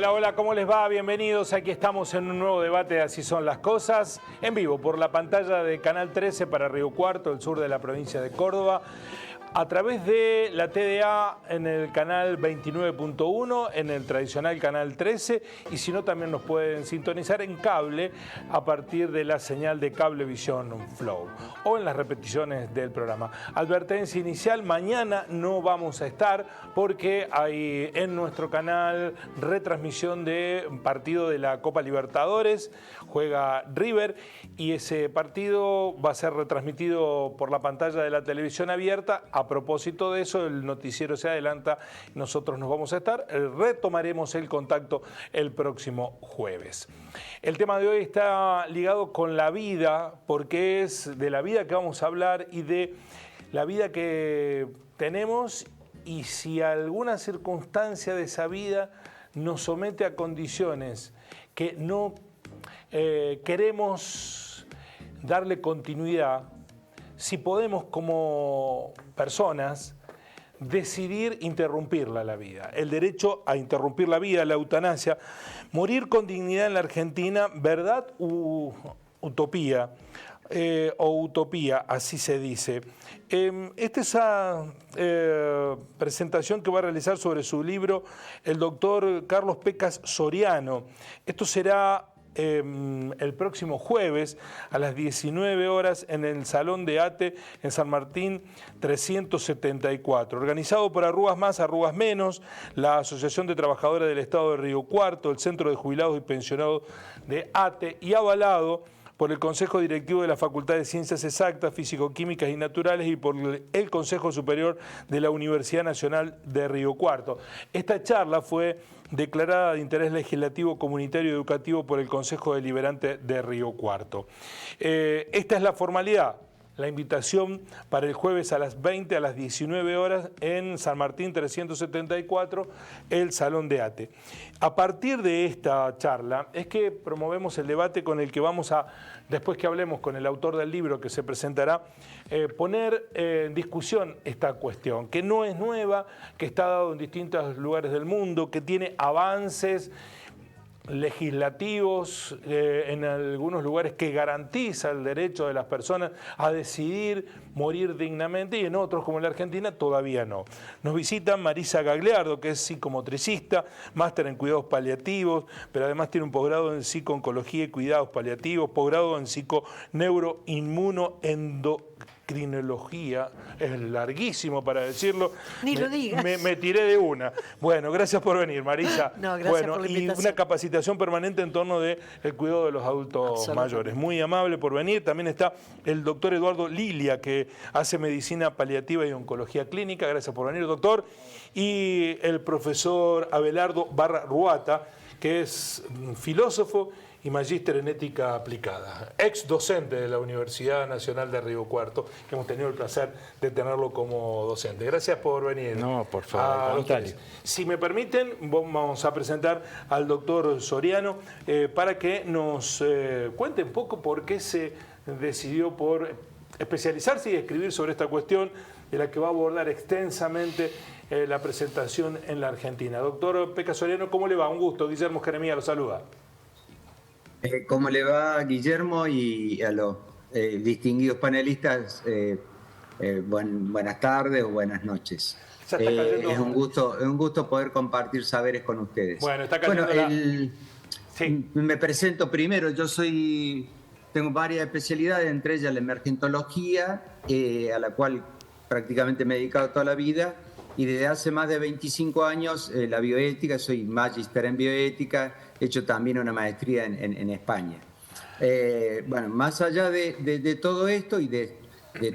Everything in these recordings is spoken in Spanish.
Hola, hola, ¿cómo les va? Bienvenidos. Aquí estamos en un nuevo debate de Así son las cosas, en vivo por la pantalla de Canal 13 para Río Cuarto, el sur de la provincia de Córdoba, a través de la TDA en el canal 29.1, en el tradicional canal 13, y si no también nos pueden sintonizar en cable a partir de la señal de Cablevisión Flow o en las repeticiones del programa. Advertencia inicial: mañana no vamos a estar porque hay en nuestro canal retransmisión de un partido de la Copa Libertadores, juega River, y ese partido va a ser retransmitido por la pantalla de la televisión abierta. A propósito de eso, el noticiero se adelanta, nosotros nos vamos a estar, retomaremos el contacto el próximo jueves. El tema de hoy está ligado con la vida, porque es de la vida que vamos a hablar y de la vida que tenemos, y si alguna circunstancia de esa vida nos somete a condiciones que no queremos darle continuidad, si podemos como personas decidir interrumpirla la vida. El derecho a interrumpir la vida, la eutanasia, morir con dignidad en la Argentina, ¿verdad u utopía? O utopía, así se dice. Esta es la presentación que va a realizar sobre su libro el doctor Carlos Pecas Soriano. Esto será el próximo jueves a las 19 horas en el Salón de ATE en San Martín 374, organizado por Arrugas Más, Arrugas Menos, la Asociación de Trabajadores del Estado de Río Cuarto, el Centro de Jubilados y Pensionados de ATE, y avalado por el Consejo Directivo de la Facultad de Ciencias Exactas, Físico-Químicas y Naturales y por el Consejo Superior de la Universidad Nacional de Río Cuarto. Esta charla fue declarada de interés legislativo, comunitario y educativo por el Consejo Deliberante de Río Cuarto. Esta es la formalidad. La invitación para el jueves a las 20 a las 19 horas en San Martín 374, el Salón de ATE. A partir de esta charla es que promovemos el debate con el que vamos a, después que hablemos con el autor del libro que se presentará, poner en discusión esta cuestión, que no es nueva, que está dado en distintos lugares del mundo, que tiene avances legislativos en algunos lugares que garantiza el derecho de las personas a decidir morir dignamente, y en otros, como en la Argentina, todavía no. Nos visita Marisa Gagliardo, que es psicomotricista, máster en cuidados paliativos, pero además tiene un posgrado en psicooncología y cuidados paliativos, posgrado en psiconeuroinmunoendocrinología, es larguísimo para decirlo. Ni lo digas. Me tiré de una. Bueno, gracias por venir, Marisa. No, gracias por la invitación. Y una capacitación permanente en torno del cuidado de los adultos mayores. Muy amable por venir. También está el doctor Eduardo Lilia, que hace medicina paliativa y oncología clínica. Gracias por venir, doctor. Y el profesor Abelardo Barra Ruata, que es filósofo y magíster en ética aplicada, ex docente de la Universidad Nacional de Río Cuarto, que hemos tenido el placer de tenerlo como docente. Gracias por venir. No, por favor, si me permiten, vamos a presentar al doctor Soriano para que nos cuente un poco por qué se decidió por especializarse y escribir sobre esta cuestión, de la que va a abordar extensamente la presentación en la Argentina. Doctor Pecas Soriano, ¿cómo le va? Un gusto. Guillermo Jeremía lo saluda. ¿Cómo le va, Guillermo, y a los distinguidos panelistas? Buenas tardes o buenas noches. Es un gusto poder compartir saberes con ustedes. Bueno, está cayendo sí. Me presento primero. Tengo varias especialidades, entre ellas la emergentología, a la cual prácticamente me he dedicado toda la vida, y desde hace más de 25 años la bioética. Soy magíster en bioética, he hecho también una maestría en España. Bueno, más allá de todo esto y de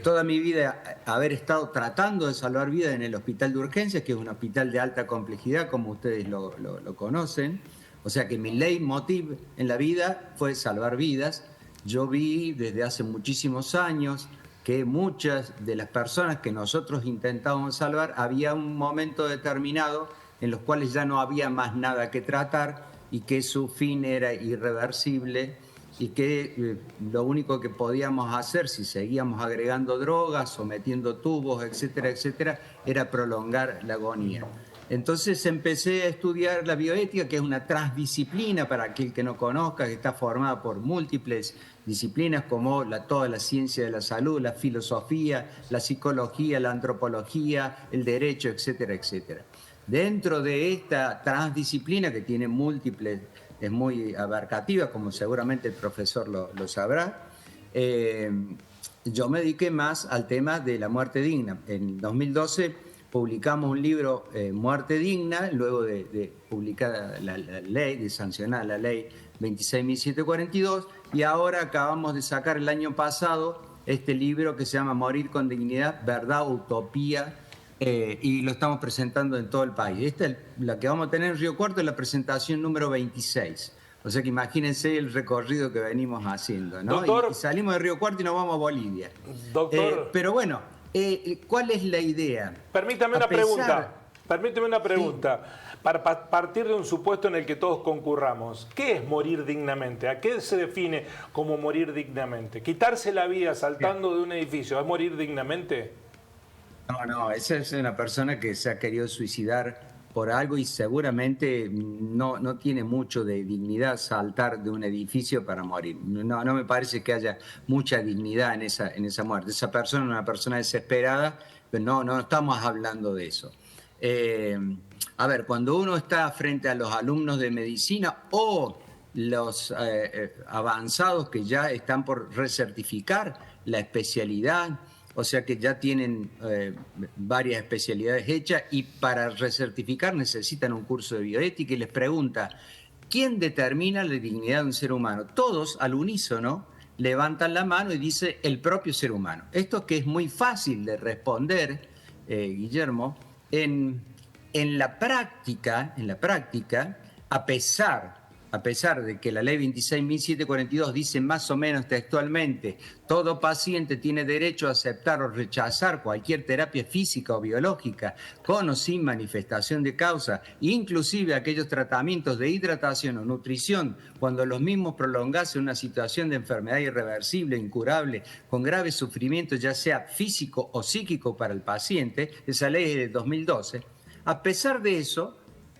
toda mi vida haber estado tratando de salvar vidas en el Hospital de Urgencias, que es un hospital de alta complejidad, como ustedes lo conocen, o sea que mi leitmotiv en la vida fue salvar vidas. Yo vi desde hace muchísimos años que muchas de las personas que nosotros intentábamos salvar, había un momento determinado en los cuales ya no había más nada que tratar y que su fin era irreversible, y que lo único que podíamos hacer, si seguíamos agregando drogas o metiendo tubos, etcétera, etcétera, era prolongar la agonía. Entonces empecé a estudiar la bioética, que es una transdisciplina para aquel que no conozca, que está formada por múltiples disciplinas como toda la ciencia de la salud, la filosofía, la psicología, la antropología, el derecho, etcétera, etcétera. Dentro de esta transdisciplina, que tiene múltiples, es muy abarcativa, como seguramente el profesor lo sabrá, yo me dediqué más al tema de la muerte digna. En 2012 publicamos un libro, Muerte Digna, luego de publicar la ley, de sancionar la ley 26.742, y ahora acabamos de sacar el año pasado este libro que se llama Morir con Dignidad, Verdad, Utopía, y lo estamos presentando en todo el país. Esta es la que vamos a tener en Río Cuarto, es la presentación número 26. O sea que imagínense el recorrido que venimos haciendo, ¿no? Doctor, y salimos de Río Cuarto y nos vamos a Bolivia. Doctor, pero bueno, ¿cuál es la idea? permítame una pregunta. Para partir de un supuesto en el que todos concurramos, ¿qué es morir dignamente? ¿A qué se define como morir dignamente? ¿Quitarse la vida saltando de un edificio es morir dignamente? No, esa es una persona que se ha querido suicidar por algo y seguramente no tiene mucho de dignidad saltar de un edificio para morir. No me parece que haya mucha dignidad en esa muerte. Esa persona es una persona desesperada, pero no estamos hablando de eso. A ver, cuando uno está frente a los alumnos de medicina o los avanzados que ya están por recertificar la especialidad, o sea que ya tienen varias especialidades hechas y para recertificar necesitan un curso de bioética, y les pregunta, ¿quién determina la dignidad de un ser humano? Todos al unísono levantan la mano y dice el propio ser humano. Esto que es muy fácil de responder, Guillermo, en la práctica, a pesar de que la ley 26.742 dice más o menos textualmente, todo paciente tiene derecho a aceptar o rechazar cualquier terapia física o biológica, con o sin manifestación de causa, inclusive aquellos tratamientos de hidratación o nutrición, cuando los mismos prolongasen una situación de enfermedad irreversible, incurable, con grave sufrimiento, ya sea físico o psíquico para el paciente. Esa ley es de 2012. A pesar de eso,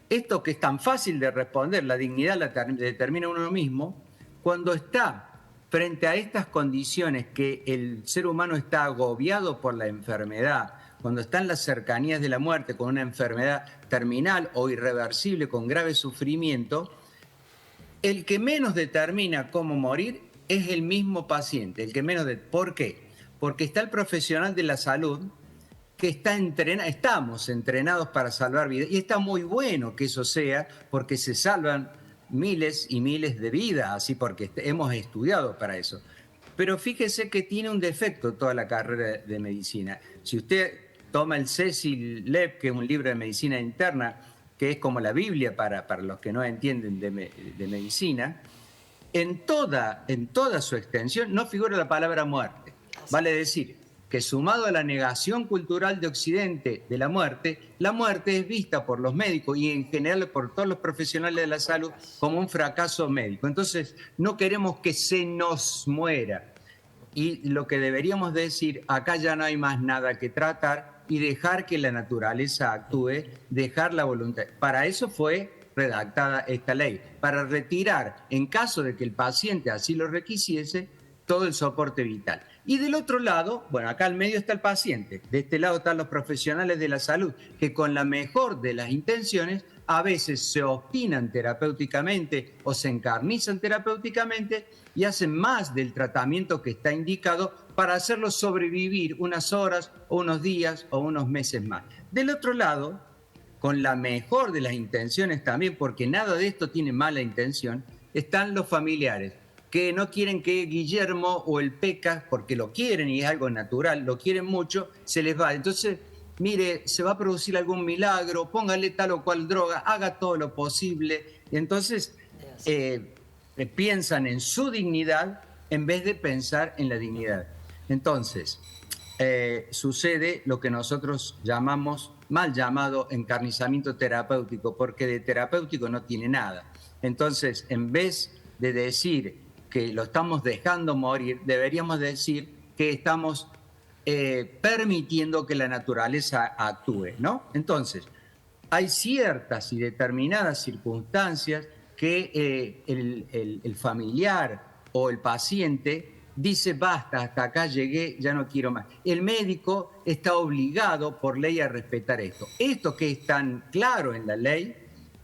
esto que es tan fácil de responder, la dignidad la determina uno mismo, cuando está frente a estas condiciones que el ser humano está agobiado por la enfermedad, cuando está en las cercanías de la muerte con una enfermedad terminal o irreversible con grave sufrimiento, el que menos determina cómo morir es el mismo paciente. ¿Por qué? Porque está el profesional de la salud que estamos entrenados para salvar vidas, y está muy bueno que eso sea, porque se salvan miles y miles de vidas, así porque hemos estudiado para eso. Pero fíjese que tiene un defecto toda la carrera de medicina. Si usted toma el Cecil Lev, que es un libro de medicina interna, que es como la Biblia para los que no entienden de medicina, en toda su extensión no figura la palabra muerte. Vale decir que sumado a la negación cultural de Occidente de la muerte es vista por los médicos y en general por todos los profesionales de la salud como un fracaso médico. Entonces, no queremos que se nos muera. Y lo que deberíamos decir, acá ya no hay más nada que tratar y dejar que la naturaleza actúe, dejar la voluntad. Para eso fue redactada esta ley, para retirar, en caso de que el paciente así lo requisiese, todo el soporte vital. Y del otro lado, bueno, acá al medio está el paciente, de este lado están los profesionales de la salud, que con la mejor de las intenciones a veces se obstinan terapéuticamente o se encarnizan terapéuticamente y hacen más del tratamiento que está indicado para hacerlo sobrevivir unas horas o unos días o unos meses más. Del otro lado, con la mejor de las intenciones también, porque nada de esto tiene mala intención, están los familiares, que no quieren que Guillermo o el Peca, porque lo quieren y es algo natural, lo quieren mucho, se les va. Entonces, mire, se va a producir algún milagro, póngale tal o cual droga, haga todo lo posible. Y entonces piensan en su dignidad en vez de pensar en la dignidad. Entonces, sucede lo que nosotros llamamos, mal llamado, encarnizamiento terapéutico, porque de terapéutico no tiene nada. Entonces, en vez de decir que lo estamos dejando morir, deberíamos decir que estamos permitiendo que la naturaleza actúe, ¿no? Entonces, hay ciertas y determinadas circunstancias que el familiar o el paciente dice, basta, hasta acá llegué, ya no quiero más. El médico está obligado por ley a respetar esto. Esto que es tan claro en la ley,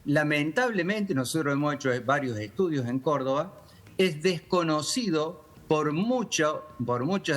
lamentablemente, nosotros hemos hecho varios estudios en Córdoba, es desconocido por muchos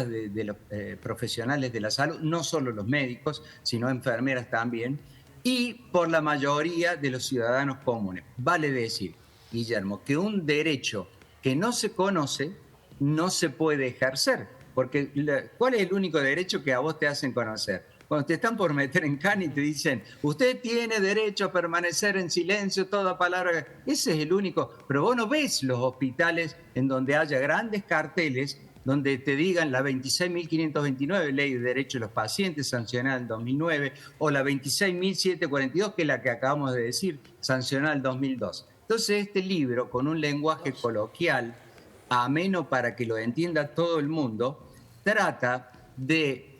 de los profesionales de la salud, no solo los médicos, sino enfermeras también, y por la mayoría de los ciudadanos comunes. Vale decir, Guillermo, que un derecho que no se conoce no se puede ejercer, porque ¿cuál es el único derecho que a vos te hacen conocer? Cuando te están por meter en cana y te dicen, usted tiene derecho a permanecer en silencio, toda palabra, ese es el único, pero vos no ves los hospitales en donde haya grandes carteles donde te digan la 26.529, Ley de Derechos de los Pacientes, sancionada en 2009, o la 26.742, que es la que acabamos de decir, sancionada en 2002. Entonces este libro, con un lenguaje coloquial, ameno para que lo entienda todo el mundo, trata de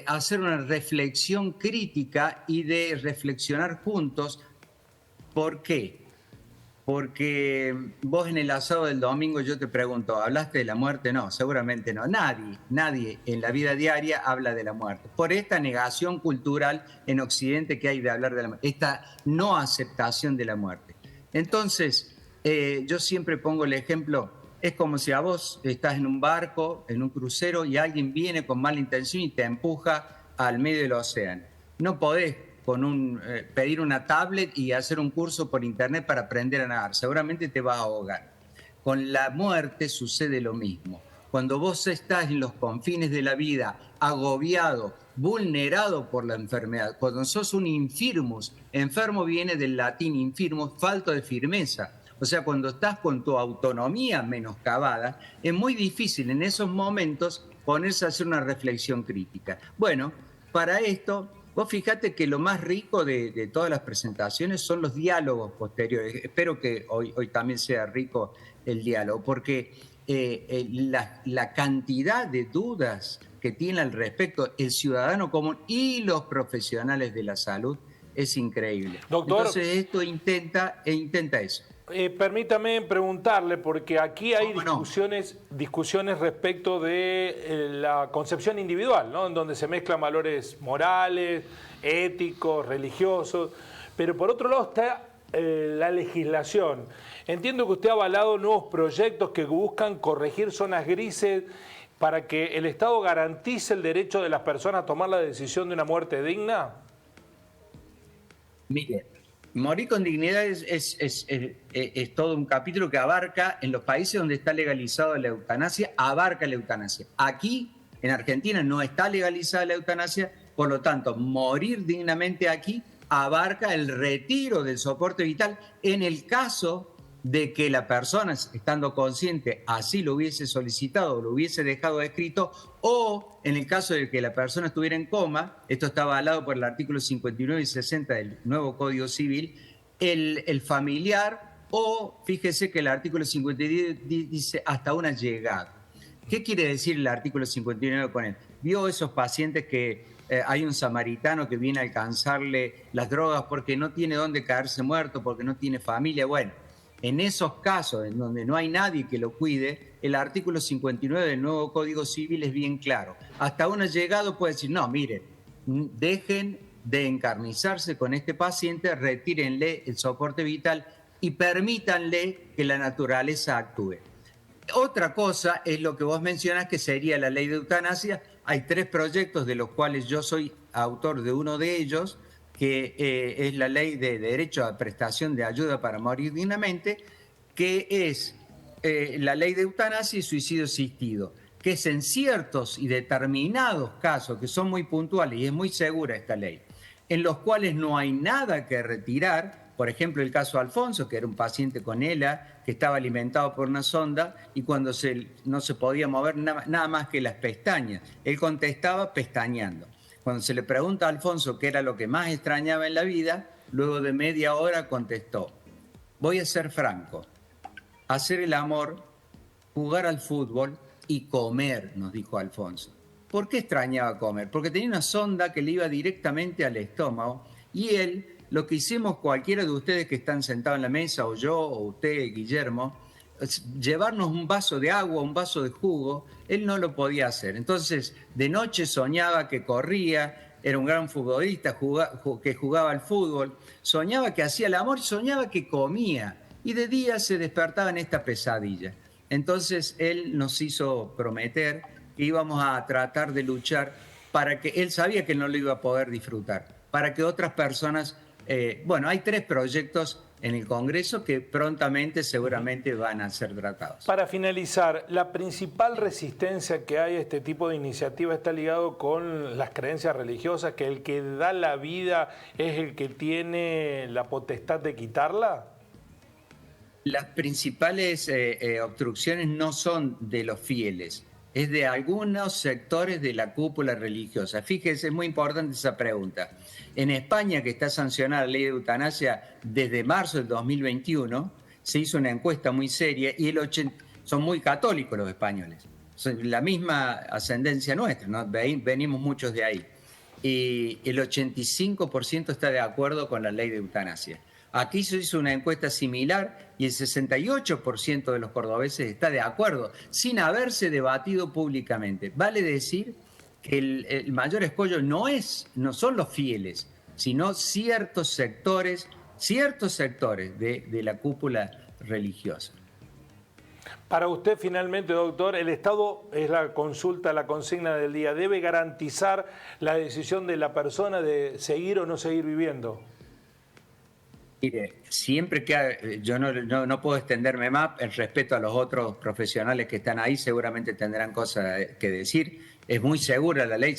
hacer una reflexión crítica y de reflexionar juntos. ¿Por qué? Porque vos en el asado del domingo yo te pregunto, ¿hablaste de la muerte? No, seguramente no. Nadie en la vida diaria habla de la muerte. Por esta negación cultural en Occidente que hay de hablar de la muerte, esta no aceptación de la muerte. Entonces, yo siempre pongo el ejemplo, es como si a vos estás en un barco, en un crucero, y alguien viene con mala intención y te empuja al medio del océano. No podés pedir una tablet y hacer un curso por internet para aprender a nadar. Seguramente te vas a ahogar. Con la muerte sucede lo mismo. Cuando vos estás en los confines de la vida, agobiado, vulnerado por la enfermedad, cuando sos un infirmus, enfermo viene del latín infirmus, falto de firmeza. O sea, cuando estás con tu autonomía menoscabada, es muy difícil en esos momentos ponerse a hacer una reflexión crítica. Bueno, para esto, vos fíjate que lo más rico de todas las presentaciones son los diálogos posteriores. Espero que hoy también sea rico el diálogo, porque la cantidad de dudas que tiene al respecto el ciudadano común y los profesionales de la salud es increíble. Doctor, entonces esto intenta eso. Permítame preguntarle, porque aquí hay discusiones respecto de la concepción individual, ¿no? En donde se mezclan valores morales, éticos, religiosos, pero por otro lado está la legislación. Entiendo que usted ha avalado nuevos proyectos que buscan corregir zonas grises para que el Estado garantice el derecho de las personas a tomar la decisión de una muerte digna. Mire, morir con dignidad es todo un capítulo que abarca, en los países donde está legalizada la eutanasia, abarca la eutanasia. Aquí, en Argentina, no está legalizada la eutanasia, por lo tanto, morir dignamente aquí abarca el retiro del soporte vital en el caso de que la persona, estando consciente, así lo hubiese solicitado o lo hubiese dejado escrito, o en el caso de que la persona estuviera en coma, esto está avalado por el artículo 59 y 60 del nuevo Código Civil, el familiar, o fíjese que el artículo 59 dice hasta una llegada. ¿Qué quiere decir el artículo 59 con él? Vio esos pacientes que hay un samaritano que viene a alcanzarle las drogas porque no tiene dónde caerse muerto, porque no tiene familia. Bueno, en esos casos en donde no hay nadie que lo cuide, el artículo 59 del nuevo Código Civil es bien claro. Hasta un allegado puede decir, no, miren, dejen de encarnizarse con este paciente, retírenle el soporte vital y permítanle que la naturaleza actúe. Otra cosa es lo que vos mencionas, que sería la ley de eutanasia. Hay 3 proyectos de los cuales yo soy autor de uno de ellos, que es la ley de derecho a prestación de ayuda para morir dignamente, que es la ley de eutanasia y suicidio asistido, que es en ciertos y determinados casos, que son muy puntuales y es muy segura esta ley, en los cuales no hay nada que retirar. Por ejemplo, el caso de Alfonso, que era un paciente con ELA, que estaba alimentado por una sonda y cuando no se podía mover nada más que las pestañas, él contestaba pestañeando. Cuando se le pregunta a Alfonso qué era lo que más extrañaba en la vida, luego de media hora contestó, voy a ser franco, hacer el amor, jugar al fútbol y comer, nos dijo Alfonso. ¿Por qué extrañaba comer? Porque tenía una sonda que le iba directamente al estómago y él lo que hicimos cualquiera de ustedes que están sentados en la mesa, o yo, o usted, Guillermo, es llevarnos un vaso de agua, un vaso de jugo. Él no lo podía hacer. Entonces, de noche soñaba que corría, era un gran futbolista que jugaba al fútbol, soñaba que hacía el amor, soñaba que comía, y de día se despertaba en esta pesadilla. Entonces, él nos hizo prometer que íbamos a tratar de luchar para que él sabía que no lo iba a poder disfrutar, para que otras personas, bueno, hay 3 proyectos en el Congreso que prontamente seguramente van a ser tratados. Para finalizar, la principal resistencia que hay a este tipo de iniciativa está ligado con las creencias religiosas, que el que da la vida es el que tiene la potestad de quitarla. Las principales obstrucciones no son de los fieles, es de algunos sectores de la cúpula religiosa. Fíjese, es muy importante esa pregunta. En España, que está sancionada la ley de eutanasia desde marzo del 2021, se hizo una encuesta muy seria y son muy católicos los españoles. Son la misma ascendencia nuestra, ¿no? Venimos muchos de ahí. Y el 85% está de acuerdo con la ley de eutanasia. Aquí se hizo una encuesta similar y el 68% de los cordobeses está de acuerdo, sin haberse debatido públicamente. Vale decir que el mayor escollo no son los fieles, sino ciertos sectores de la cúpula religiosa. Para usted, finalmente, doctor, el Estado, es la consulta, la consigna del día, ¿debe garantizar la decisión de la persona de seguir o no seguir viviendo? Mire, siempre que yo no puedo extenderme más, en respeto a los otros profesionales que están ahí, seguramente tendrán cosas que decir. Es muy segura la ley,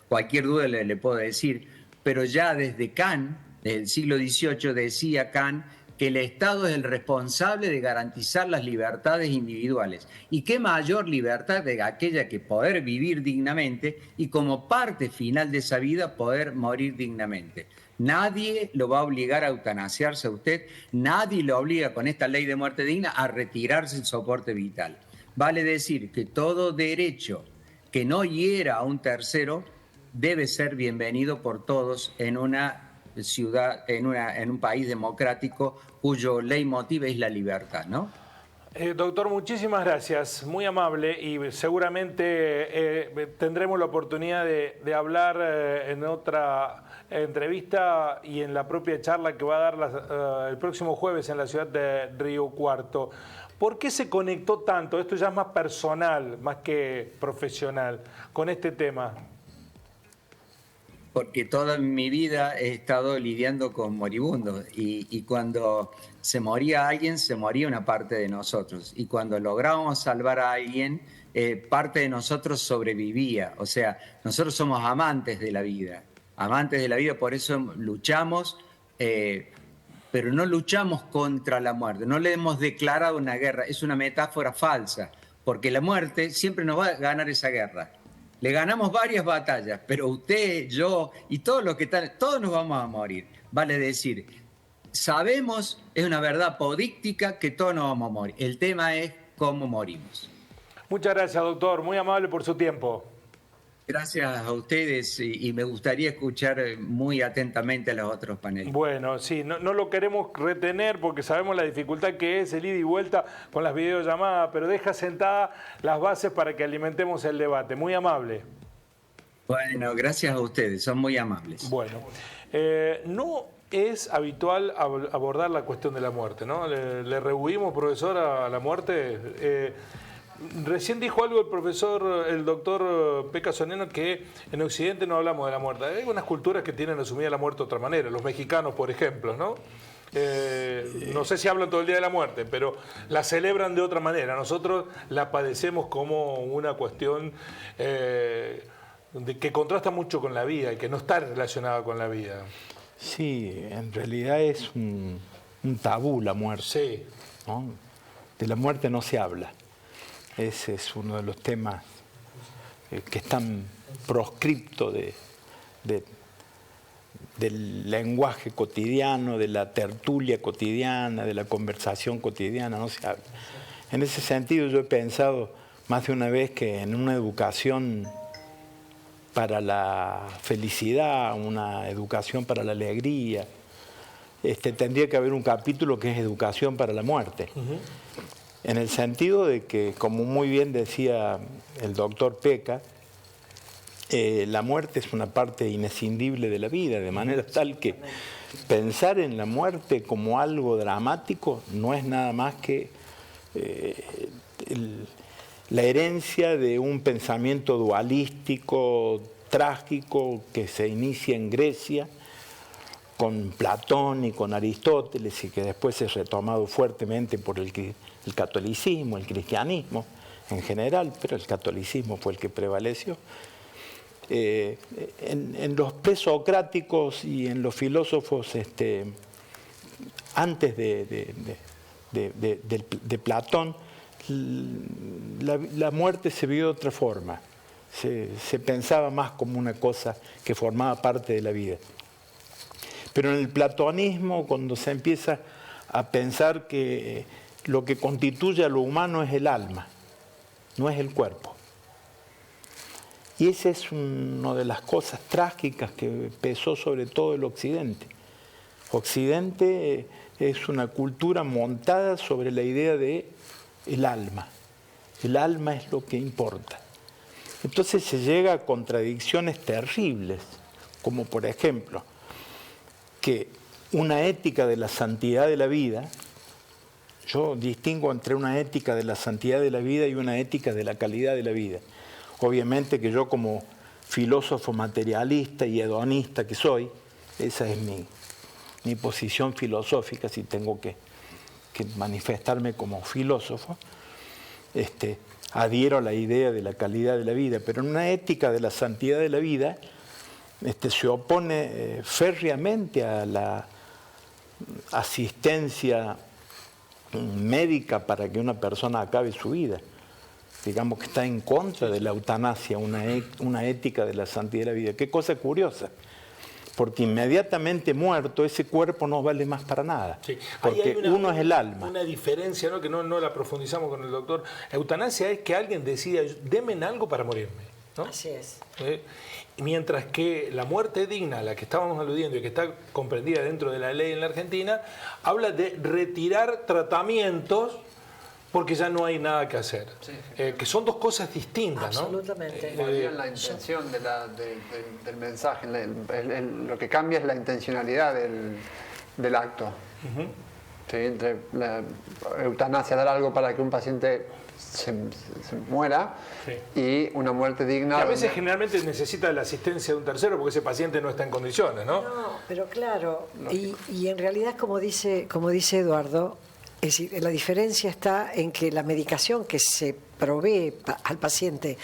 cualquier duda le puedo decir, pero ya desde Kant, desde el siglo XVIII, decía Kant que el Estado es el responsable de garantizar las libertades individuales. Y qué mayor libertad de aquella que poder vivir dignamente y como parte final de esa vida poder morir dignamente. Nadie lo va a obligar a eutanasiarse a usted, nadie lo obliga con esta ley de muerte digna a retirarse el soporte vital. Vale decir que todo derecho que no hiera a un tercero debe ser bienvenido por todos en una ciudad, en un país democrático cuyo leitmotiv es la libertad, ¿no? Doctor, muchísimas gracias, muy amable, y seguramente tendremos la oportunidad de hablar en otra entrevista y en la propia charla que va a dar el próximo jueves en la ciudad de Río Cuarto. ¿Por qué se conectó tanto? Esto ya es más personal, más que profesional, con este tema. Porque toda mi vida he estado lidiando con moribundos y cuando se moría alguien, se moría una parte de nosotros. Y cuando lográbamos salvar a alguien, parte de nosotros sobrevivía. O sea, nosotros somos amantes de la vida, por eso luchamos, pero no luchamos contra la muerte, no le hemos declarado una guerra, es una metáfora falsa, porque la muerte siempre nos va a ganar esa guerra. Le ganamos varias batallas, pero usted, yo y todos los que están, todos nos vamos a morir. Vale decir, sabemos, es una verdad apodíctica que todos nos vamos a morir. El tema es cómo morimos. Muchas gracias, doctor. Muy amable por su tiempo. Gracias a ustedes y me gustaría escuchar muy atentamente a los otros paneles. Bueno, sí, no lo queremos retener porque sabemos la dificultad que es el ida y vuelta con las videollamadas, pero deja sentadas las bases para que alimentemos el debate. Muy amable. Bueno, gracias a ustedes, son muy amables. Bueno, no es habitual abordar la cuestión de la muerte, ¿no? Le rehuimos, profesor, a la muerte. Recién dijo algo el doctor Peca Soneno, que en Occidente no hablamos de la muerte. Hay algunas culturas que tienen asumida la muerte de otra manera, los mexicanos, por ejemplo, ¿no? No sé si hablan todo el día de la muerte, pero la celebran de otra manera. Nosotros la padecemos como una cuestión que contrasta mucho con la vida y que no está relacionada con la vida. Sí, en realidad es un tabú la muerte. Sí. ¿No? De la muerte no se habla. Ese es uno de los temas que están proscriptos del lenguaje cotidiano, de la tertulia cotidiana, de la conversación cotidiana, no se habla. En ese sentido yo he pensado más de una vez que en una educación para la felicidad, una educación para la alegría. Tendría que haber un capítulo que es educación para la muerte. En el sentido de que, como muy bien decía el doctor Peca, la muerte es una parte inescindible de la vida, de manera tal que pensar en la muerte como algo dramático no es nada más que la herencia de un pensamiento dualístico, trágico, que se inicia en Grecia con Platón y con Aristóteles y que después es retomado fuertemente por el catolicismo, el cristianismo en general, pero el catolicismo fue el que prevaleció. En los presocráticos y en los filósofos antes de Platón, la muerte se vio de otra forma, se pensaba más como una cosa que formaba parte de la vida. Pero en el platonismo, cuando se empieza a pensar que lo que constituye a lo humano es el alma, no es el cuerpo. Y esa es una de las cosas trágicas que pesó sobre todo el Occidente. Occidente es una cultura montada sobre la idea de el alma. El alma es lo que importa. Entonces se llega a contradicciones terribles, como por ejemplo, que una ética de la santidad de la vida, yo distingo entre una ética de la santidad de la vida y una ética de la calidad de la vida. Obviamente que yo como filósofo materialista y hedonista que soy, esa es mi posición filosófica, si tengo que manifestarme como filósofo, adhiero a la idea de la calidad de la vida, pero en una ética de la santidad de la vida se opone férreamente a la asistencia médica para que una persona acabe su vida. Digamos que está en contra de la eutanasia, una ética de la santidad de la vida. Qué cosa curiosa, porque inmediatamente muerto ese cuerpo no vale más para nada, sí. porque uno es el alma. Una diferencia, ¿no?, que no la profundizamos con el doctor. Eutanasia es que alguien decida, denme algo para morirme, ¿no? Así es. Mientras que la muerte digna, a la que estábamos aludiendo y que está comprendida dentro de la ley en la Argentina, habla de retirar tratamientos porque ya no hay nada que hacer. Sí. Que son dos cosas distintas, ¿no? Absolutamente. Varía la intención del mensaje. Lo que cambia es la intencionalidad del acto. Sí, entre la eutanasia, dar algo para que un paciente se muera, sí, y una muerte digna. Que a veces generalmente necesita la asistencia de un tercero porque ese paciente no está en condiciones, ¿no? No, pero claro, y en realidad como dice Eduardo, es decir, la diferencia está en que la medicación que se provee al paciente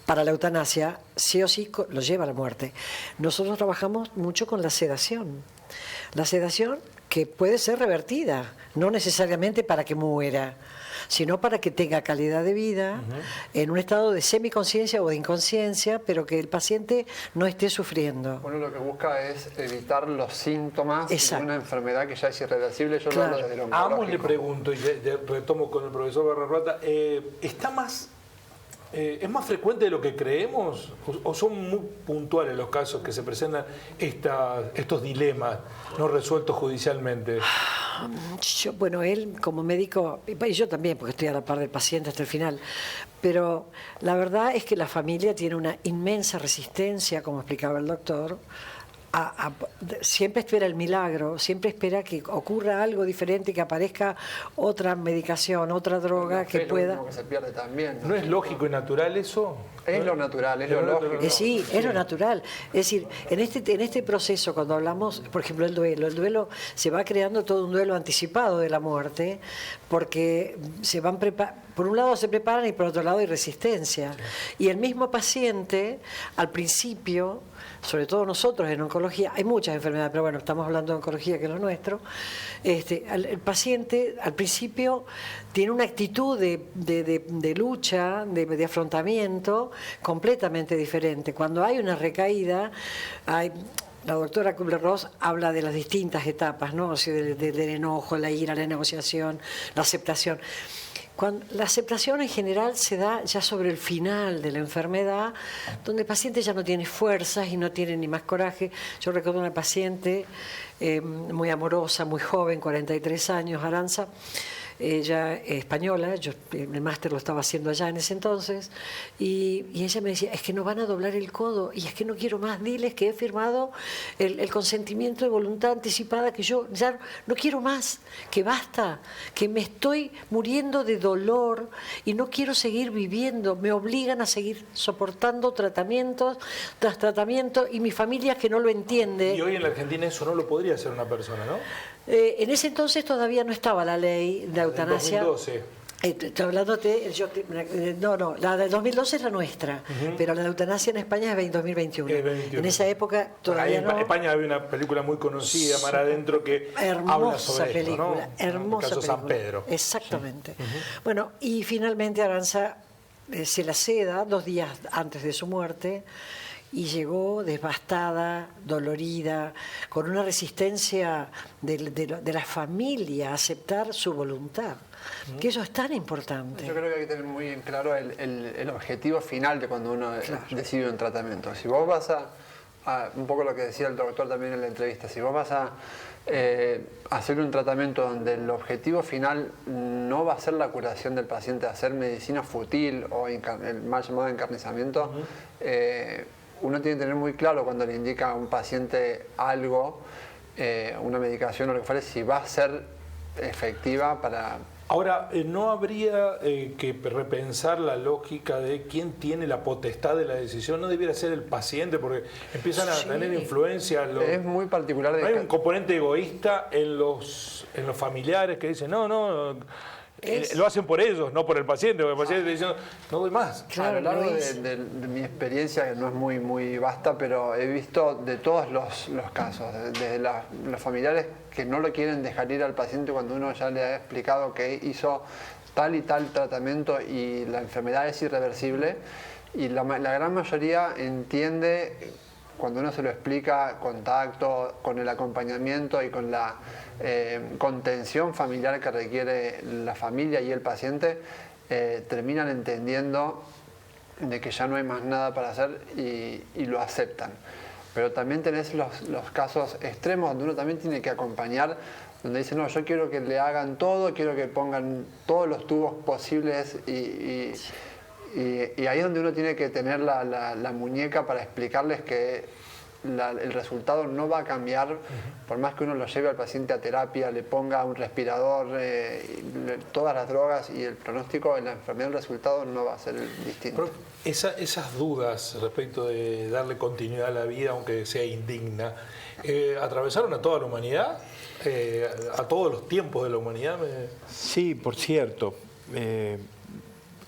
para la eutanasia, sí o sí lo lleva a la muerte. Nosotros trabajamos mucho con la sedación. La sedación que puede ser revertida, no necesariamente para que muera, sino para que tenga calidad de vida, en un estado de semiconsciencia o de inconsciencia, pero que el paciente no esté sufriendo. Uno lo que busca es evitar los síntomas, exacto, de una enfermedad que ya es irreversible. Yo claro, lo hablo desde lo oncológico. A ambos le pregunto, y retomo con el profesor Barrarrota, ¿está más... ¿es más frecuente de lo que creemos o son muy puntuales los casos que se presentan estos dilemas no resueltos judicialmente? Bueno, él como médico, y yo también, porque estoy a la par del paciente hasta el final, pero la verdad es que la familia tiene una inmensa resistencia, como explicaba el doctor, siempre espera el milagro, siempre espera que ocurra algo diferente, que aparezca otra medicación, otra droga que pueda... Es lo que se pierde también, ¿No es lógico y natural eso? Es lo natural, es lo lógico. Sí, es lo natural. Es decir, en este proceso, cuando hablamos, por ejemplo, el duelo se va creando todo un duelo anticipado de la muerte, porque se van por un lado se preparan y por otro lado hay resistencia. Y el mismo paciente, al principio, sobre todo nosotros en oncología, hay muchas enfermedades, pero bueno, estamos hablando de oncología que es lo nuestro, el paciente al principio tiene una actitud de lucha, de afrontamiento completamente diferente. Cuando hay una recaída, la doctora Kubler-Ross habla de las distintas etapas, ¿no? O sea, del enojo, la ira, la negociación, la aceptación. La aceptación en general se da ya sobre el final de la enfermedad, donde el paciente ya no tiene fuerzas y no tiene ni más coraje. Yo recuerdo una paciente muy amorosa, muy joven, 43 años, Aranza, ella española, yo el máster lo estaba haciendo allá en ese entonces, y ella me decía, es que nos van a doblar el codo, y es que no quiero más, diles que he firmado el consentimiento de voluntad anticipada, que yo ya no quiero más, que basta, que me estoy muriendo de dolor y no quiero seguir viviendo, me obligan a seguir soportando tratamientos tras tratamientos, y mi familia que no lo entiende. Y hoy en la Argentina eso no lo podría hacer una persona, ¿no? En ese entonces todavía no estaba la ley de eutanasia. En 2012. Estoy hablándote, no, la del 2012 es la nuestra, pero la de eutanasia en España es de 2021. En esa época todavía no. En España había una película muy conocida, Mar Adentro, que habla sobre esto, ¿no? Hermosa el caso película. San Pedro. Exactamente. Bueno, y finalmente Aranza se la seda 2 días antes de su muerte, y llegó devastada, dolorida, con una resistencia de la familia a aceptar su voluntad, que eso es tan importante. Yo creo que hay que tener muy en claro el objetivo final de cuando uno decide un tratamiento. Si vos vas a un poco lo que decía el doctor también en la entrevista, si vos vas a hacer un tratamiento donde el objetivo final no va a ser la curación del paciente, hacer medicina fútil o el mal llamado encarnizamiento, uno tiene que tener muy claro cuando le indica a un paciente algo, una medicación o lo que fuere, si va a ser efectiva para... Ahora, ¿no habría que repensar la lógica de quién tiene la potestad de la decisión? ¿No debiera ser el paciente? Porque empiezan a tener influencia Es muy particular. ¿No hay un componente egoísta en los familiares que dicen, no... lo hacen por ellos, no por el paciente, porque el paciente está diciendo, no doy más. Claro, a lo largo de mi experiencia, que no es muy vasta, pero he visto de todos los casos, desde los familiares que no lo quieren dejar ir al paciente cuando uno ya le ha explicado que hizo tal y tal tratamiento y la enfermedad es irreversible, y la gran mayoría entiende cuando uno se lo explica con tacto, con el acompañamiento y con la contención familiar que requiere la familia y el paciente, terminan entendiendo de que ya no hay más nada para hacer y lo aceptan. Pero también tenés los casos extremos donde uno también tiene que acompañar, donde dice, no, yo quiero que le hagan todo, quiero que pongan todos los tubos posibles y ahí es donde uno tiene que tener la muñeca para explicarles que el resultado no va a cambiar, por más que uno lo lleve al paciente a terapia, le ponga un respirador, todas las drogas y el pronóstico en la enfermedad, el resultado no va a ser distinto. Pero esas dudas respecto de darle continuidad a la vida, aunque sea indigna, ¿atravesaron a toda la humanidad? ¿A todos los tiempos de la humanidad? Sí, por cierto.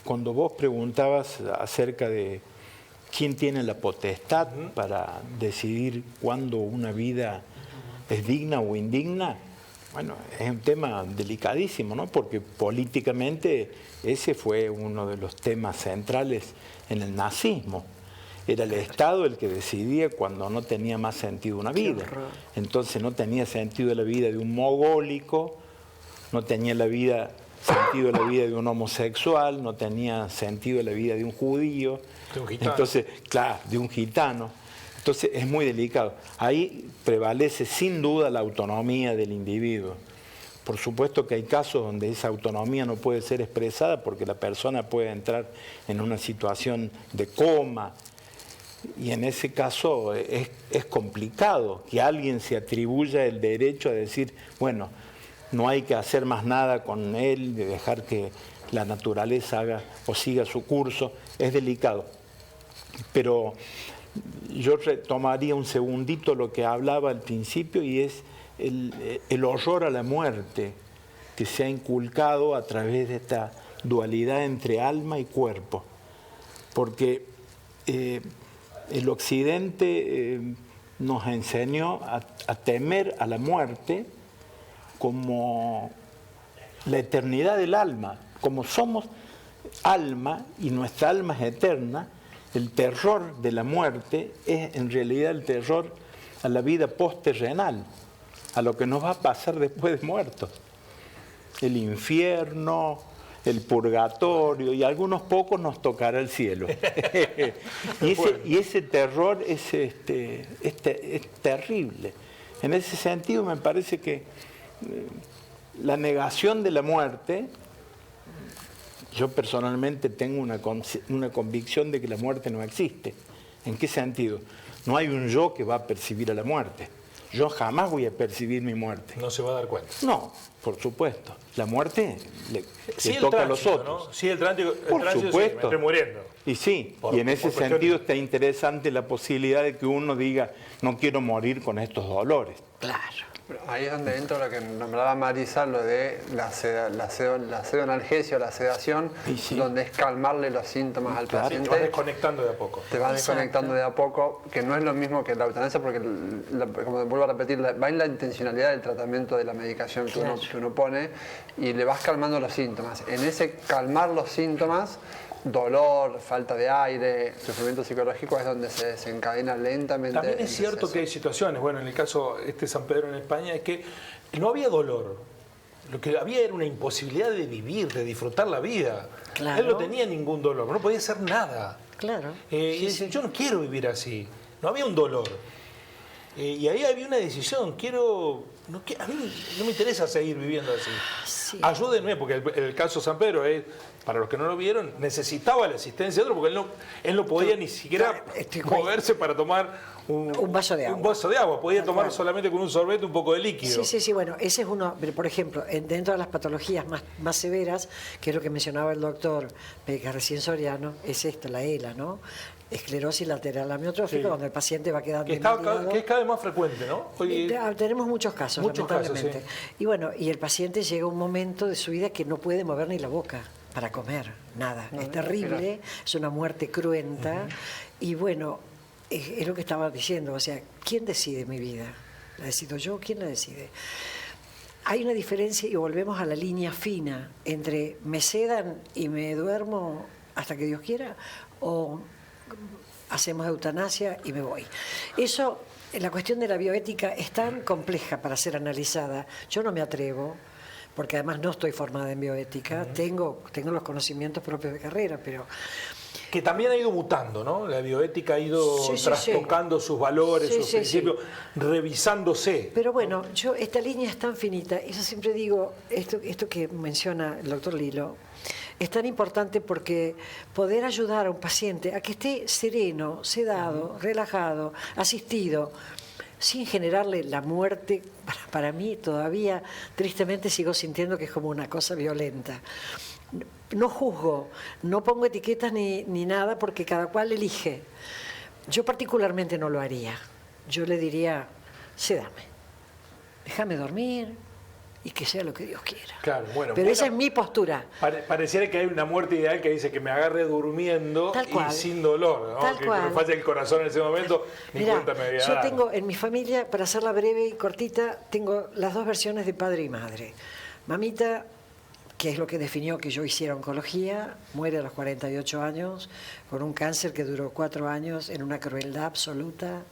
Cuando vos preguntabas acerca de quién tiene la potestad para decidir cuándo una vida es digna o indigna, bueno, es un tema delicadísimo, ¿no? Porque políticamente ese fue uno de los temas centrales en el nazismo. Era el Estado el que decidía cuando no tenía más sentido una vida. Entonces no tenía sentido la vida de un mogólico, no tenía sentido la vida de un homosexual, no tenía sentido la vida de un judío, de un gitano. Entonces, claro, de un gitano. Entonces es muy delicado. Ahí prevalece sin duda la autonomía del individuo. Por supuesto que hay casos donde esa autonomía no puede ser expresada porque la persona puede entrar en una situación de coma, y en ese caso es complicado que alguien se atribuya el derecho a decir, bueno, no hay que hacer más nada con él, de dejar que la naturaleza haga o siga su curso. Es delicado. Pero yo retomaría un segundito lo que hablaba al principio, y es el horror a la muerte que se ha inculcado a través de esta dualidad entre alma y cuerpo. Porque el Occidente nos enseñó a temer a la muerte como la eternidad del alma. Como somos alma y nuestra alma es eterna, el terror de la muerte es en realidad el terror a la vida postterrenal, a lo que nos va a pasar después de muertos. El infierno, el purgatorio y a algunos pocos nos tocará el cielo. y ese terror es terrible. En ese sentido me parece que la negación de la muerte, yo personalmente tengo una convicción de que la muerte no existe. ¿En qué sentido? No hay un yo que va a percibir a la muerte. Yo jamás voy a percibir mi muerte. No se va a dar cuenta. No, por supuesto. La muerte le el toca tránsito, a los otros. ¿no? Sí, el tránsito, Por supuesto. Sí, me estoy muriendo. Y sí, y en ese sentido está interesante la posibilidad de que uno diga, no quiero morir con estos dolores. Claro. Pero ahí es donde entra lo que nombraba Marisa, lo de la pseudoanalgesia o la sedación, Y sí. donde es calmarle los síntomas al Claro. Te paciente. vas desconectando de a poco. Te vas Exacto. desconectando de a poco, que no es lo mismo que la eutanasia, porque, como vuelvo a repetir, va en la intencionalidad del tratamiento de la medicación que, Claro. que uno pone, y le vas calmando los síntomas. En ese calmar los síntomas, dolor, falta de aire, sufrimiento psicológico, es donde se desencadena lentamente. También el es cierto proceso. que hay situaciones, bueno, en el caso de San Pedro en España, es que no había dolor. Lo que había era una imposibilidad de vivir, de disfrutar la vida. Claro. Él no tenía ningún dolor, no podía hacer nada. Claro. Y dice, yo no quiero vivir así. No había un dolor. Y ahí había una decisión, a mí no me interesa seguir viviendo así. Sí. Ayúdenme, porque el caso San Pedro es, para los que no lo vieron, necesitaba la asistencia de otro, porque él no podía ni siquiera moverse para tomar un vaso de agua. Un vaso de agua, podía Tal tomar cual. solamente con un sorbete un poco de líquido. Sí, bueno, ese es uno, por ejemplo, dentro de las patologías más severas, que es lo que mencionaba el doctor Recién Soriano, es esto, la ELA, ¿no? Esclerosis lateral amiotrófica, Sí. donde el paciente va quedando Que es cada vez más frecuente, ¿no? Hoy- Tenemos muchos casos, Muchos casos, lamentablemente. Y bueno, y el paciente llega a un momento de su vida que no puede mover ni la boca para comer, nada. Es terrible, es una muerte cruenta. Y bueno, es lo que estaba diciendo, o sea, ¿quién decide mi vida? ¿La decido yo? ¿Quién la decide? Hay una diferencia y volvemos a la línea fina entre me sedan y me duermo hasta que Dios quiera o hacemos eutanasia y me voy. Eso, la cuestión de la bioética es tan compleja para ser analizada. Yo no me atrevo, porque además no estoy formada en bioética, tengo los conocimientos propios de carrera, pero... Que también ha ido mutando, ¿no? La bioética ha ido Sí, trastocando sus valores, Sí, sus sí, principios, revisándose. Pero bueno, esta línea es tan finita, y yo siempre digo, esto que menciona el doctor Lilo, es tan importante porque poder ayudar a un paciente a que esté sereno, sedado, relajado, asistido, sin generarle la muerte, para mí todavía tristemente sigo sintiendo que es como una cosa violenta. No juzgo, no pongo etiquetas ni nada porque cada cual elige. Yo particularmente no lo haría. Yo le diría, sédame, déjame dormir y que sea lo que Dios quiera. Claro, bueno. Pero esa es mi postura. Pareciera que hay una muerte ideal que dice que me agarre durmiendo Tal cual. y sin dolor, ¿no? Tal que cual. me falle el corazón en ese momento, ni Mirá, cuenta me voy a yo dar. tengo en mi familia, para hacerla breve y cortita, tengo las dos versiones de padre y madre. Mamita, que es lo que definió que yo hiciera oncología, muere a los 48 años con un cáncer que duró 4 años en una crueldad absoluta,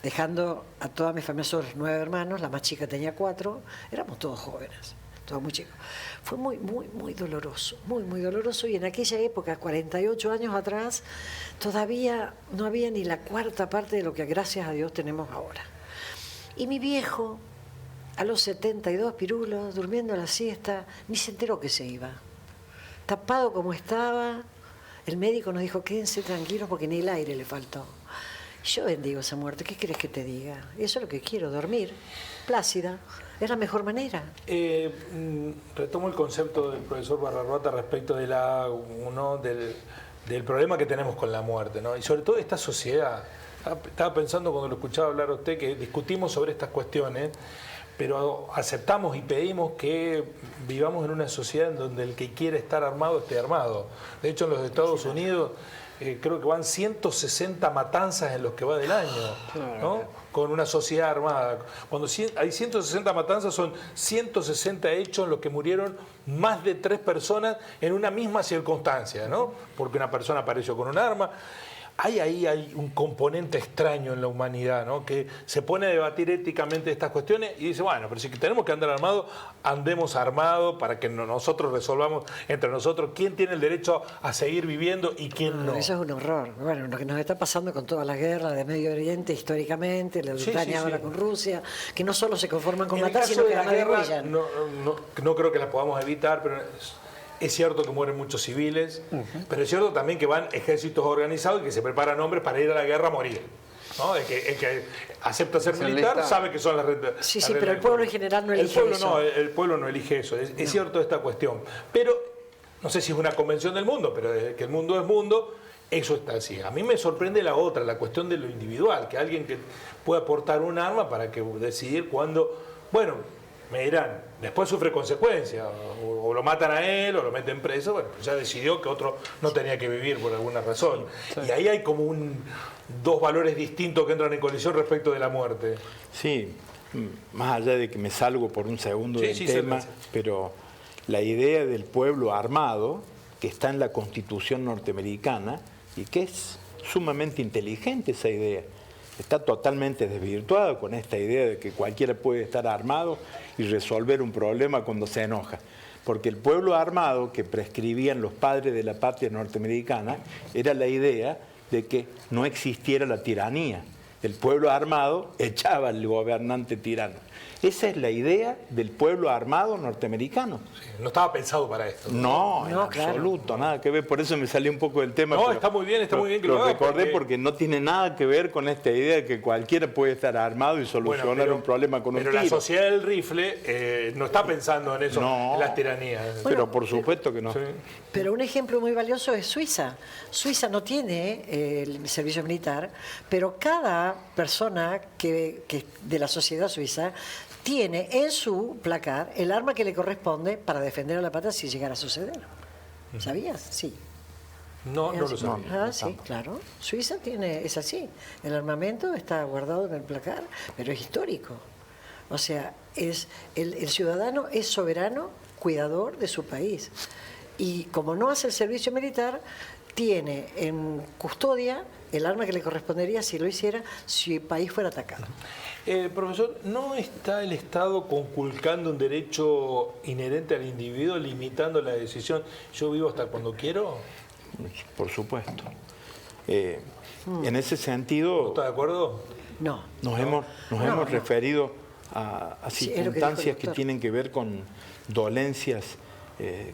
dejando a toda mi familia, nosotros 9 hermanos, la más chica tenía 4, éramos todos jóvenes, todos muy chicos. Fue muy doloroso, muy doloroso, y en aquella época, 48 años atrás, todavía no había ni la cuarta parte de lo que gracias a Dios tenemos ahora. Y mi viejo, a los 72 pirulos, durmiendo la siesta, ni se enteró que se iba. Tapado como estaba, el médico nos dijo, quédense tranquilos porque ni el aire le faltó. Y yo bendigo esa muerte, ¿qué querés que te diga? Eso es lo que quiero, dormir, plácida, es la mejor manera. Retomo el concepto del profesor Barrarrota respecto de del problema que tenemos con la muerte, ¿no? Y sobre todo esta sociedad. Estaba pensando cuando lo escuchaba hablar a usted que discutimos sobre estas cuestiones, pero aceptamos y pedimos que vivamos en una sociedad en donde el que quiere estar armado esté armado. De hecho, en los Estados Unidos creo que van 160 matanzas en los que va del año, ¿no? Con una sociedad armada. Cuando hay 160 matanzas, son 160 hechos en los que murieron más de 3 personas en una misma circunstancia, ¿no? Porque una persona apareció con un arma. hay un componente extraño en la humanidad, ¿no? Que se pone a debatir éticamente estas cuestiones y dice, bueno, pero si tenemos que andar armados, andemos armados para que nosotros resolvamos entre nosotros quién tiene el derecho a seguir viviendo y quién no. Eso es un horror. Bueno, lo que nos está pasando con todas las guerras de Medio Oriente históricamente, la de Ucrania ahora con Rusia, que no solo se conforman con matar, sino que la guerra degüellan. no creo que las podamos evitar, pero es cierto que mueren muchos civiles, pero es cierto también que van ejércitos organizados y que se preparan hombres para ir a la guerra a morir. ¿No? El que acepta ser militar sabe que son las reglas. Sí, pero el pueblo en general no elige eso. El pueblo no elige eso, es cierto esta cuestión. Pero, no sé si es una convención del mundo, pero desde que el mundo es mundo, eso está así. A mí me sorprende la otra, la cuestión de lo individual, que alguien que pueda aportar un arma para que decidir cuándo, bueno, me dirán, después sufre consecuencias, o lo matan a él, o lo meten preso, bueno, pues ya decidió que otro no tenía que vivir por alguna razón. Sí. Y ahí hay como dos valores distintos que entran en colisión respecto de la muerte. Sí, más allá de que me salgo por un segundo del tema, pero la idea del pueblo armado, que está en la Constitución norteamericana, y que es sumamente inteligente esa idea, está totalmente desvirtuada con esta idea de que cualquiera puede estar armado y resolver un problema cuando se enoja. Porque el pueblo armado que prescribían los padres de la patria norteamericana era la idea de que no existiera la tiranía. El pueblo armado echaba al gobernante tirano. Esa es la idea del pueblo armado norteamericano. Sí, no estaba pensado para esto. No, en absoluto, nada que ver. Por eso me salió un poco del tema. No, está muy bien que lo recordé porque no tiene nada que ver con esta idea de que cualquiera puede estar armado y solucionar un problema con un tiro. Pero la sociedad del rifle no está pensando en eso, en las tiranías. Bueno, pero por supuesto que no. Sí. Pero un ejemplo muy valioso es Suiza. Suiza no tiene el servicio militar, pero cada persona que de la sociedad suiza tiene en su placar el arma que le corresponde para defender a la patria si llegara a suceder. ¿Sabías? Sí. No lo sabía. Sí, claro. Suiza es así. El armamento está guardado en el placar, pero es histórico. O sea, el ciudadano es soberano, cuidador de su país. Y como no hace el servicio militar, tiene en custodia el arma que le correspondería si lo hiciera, si el país fuera atacado. Profesor, ¿no está el Estado conculcando un derecho inherente al individuo, limitando la decisión? ¿Yo vivo hasta cuando quiero? Por supuesto. En ese sentido... ¿No está de acuerdo? No. Nos hemos referido a circunstancias que tienen que ver con dolencias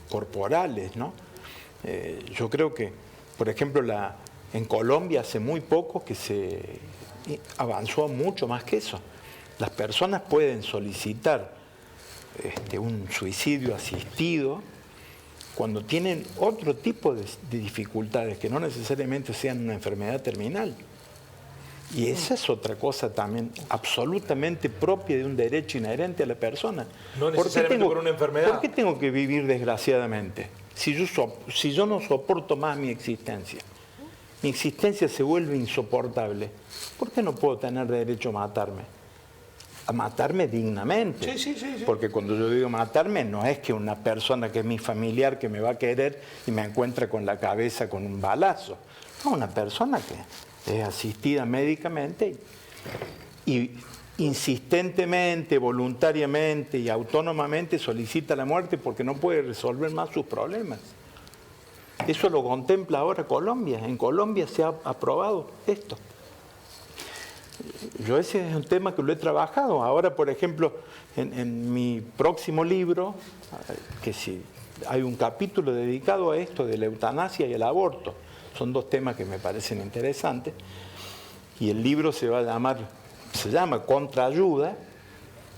corporales, ¿no? Yo creo que, por ejemplo, en Colombia hace muy poco que se avanzó mucho más que eso. Las personas pueden solicitar un suicidio asistido cuando tienen otro tipo de dificultades que no necesariamente sean una enfermedad terminal. Y esa es otra cosa también absolutamente propia de un derecho inherente a la persona. No necesariamente por una enfermedad. ¿Por qué tengo que vivir desgraciadamente? Si yo no soporto más mi existencia se vuelve insoportable, ¿por qué no puedo tener derecho a matarme? A matarme dignamente. Sí. Porque cuando yo digo matarme, no es que una persona que es mi familiar que me va a querer y me encuentra con la cabeza con un balazo. No, una persona que es asistida médicamente y insistentemente, voluntariamente y autónomamente solicita la muerte porque no puede resolver más sus problemas. Eso lo contempla ahora Colombia. En Colombia se ha aprobado esto. Yo ese es un tema que lo he trabajado. Ahora, por ejemplo, en mi próximo libro, que sí, hay un capítulo dedicado a esto de la eutanasia y el aborto. Son dos temas que me parecen interesantes. Y el libro se llama Contraayuda,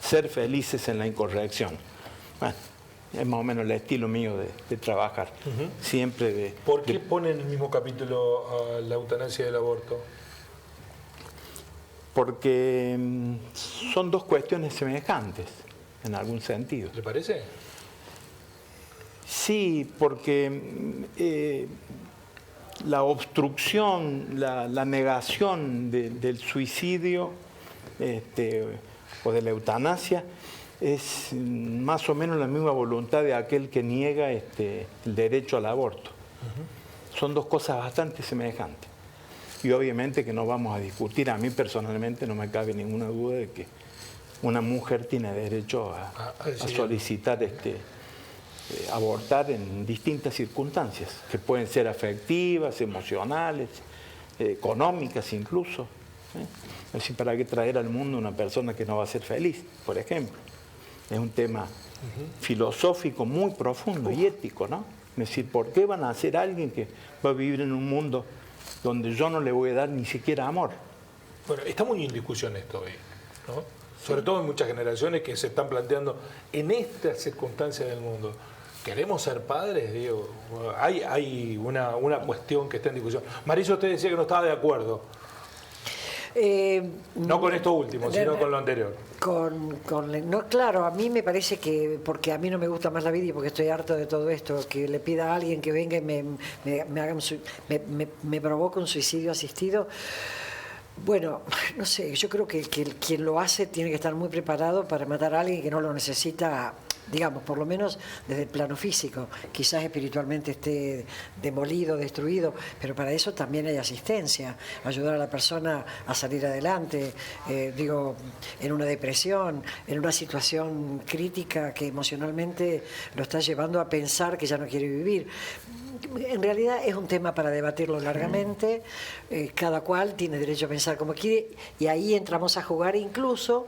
ser felices en la incorrección. Bueno, es más o menos el estilo mío de trabajar. Siempre ¿Por qué pone en el mismo capítulo a la eutanasia y el aborto? Porque son dos cuestiones semejantes, en algún sentido. ¿Le parece? Sí, porque la obstrucción, la negación del suicidio o de la eutanasia es más o menos la misma voluntad de aquel que niega el derecho al aborto. Son dos cosas bastante semejantes. Y obviamente que no vamos a discutir. A mí personalmente no me cabe ninguna duda de que una mujer tiene derecho a solicitar abortar en distintas circunstancias, que pueden ser afectivas, emocionales, económicas incluso. Es decir, ¿para qué traer al mundo una persona que no va a ser feliz, por ejemplo? Es un tema filosófico muy profundo y ético, ¿no? Es decir, ¿por qué van a hacer a alguien que va a vivir en un mundo donde yo no le voy a dar ni siquiera amor? Bueno, está muy en discusión esto hoy, ¿no? Sobre todo en muchas generaciones que se están planteando en estas circunstancias del mundo. ¿Queremos ser padres? Digo, hay una cuestión que está en discusión. Marisa, usted decía que no estaba de acuerdo. No con esto último, sino con lo anterior. No, claro, a mí me parece que, porque a mí no me gusta más la vida y porque estoy harto de todo esto, que le pida a alguien que venga y me provoque un suicidio asistido. Bueno, no sé, yo creo que quien lo hace tiene que estar muy preparado para matar a alguien que no lo necesita, digamos, por lo menos desde el plano físico. Quizás espiritualmente esté demolido, destruido, pero para eso también hay asistencia, ayudar a la persona a salir adelante, en una depresión, en una situación crítica que emocionalmente lo está llevando a pensar que ya no quiere vivir. En realidad es un tema para debatirlo largamente, cada cual tiene derecho a pensar como quiere y ahí entramos a jugar incluso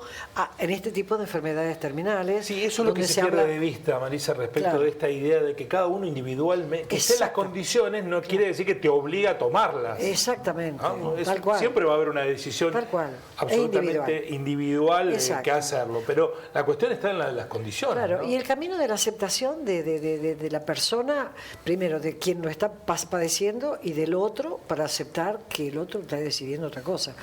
en este tipo de enfermedades terminales. Sí, eso es lo que se pierde de vista, Marisa, respecto de esta idea de que cada uno individualmente, que esté en las condiciones, no quiere decir que te obliga a tomarlas. Exactamente, tal cual. Siempre va a haber una decisión absolutamente individual que hacerlo, pero la cuestión está en las condiciones. Claro, ¿no? Y el camino de la aceptación de la persona, primero de quien lo está padeciendo y del otro, para aceptar que el otro está decidiendo otra cosa.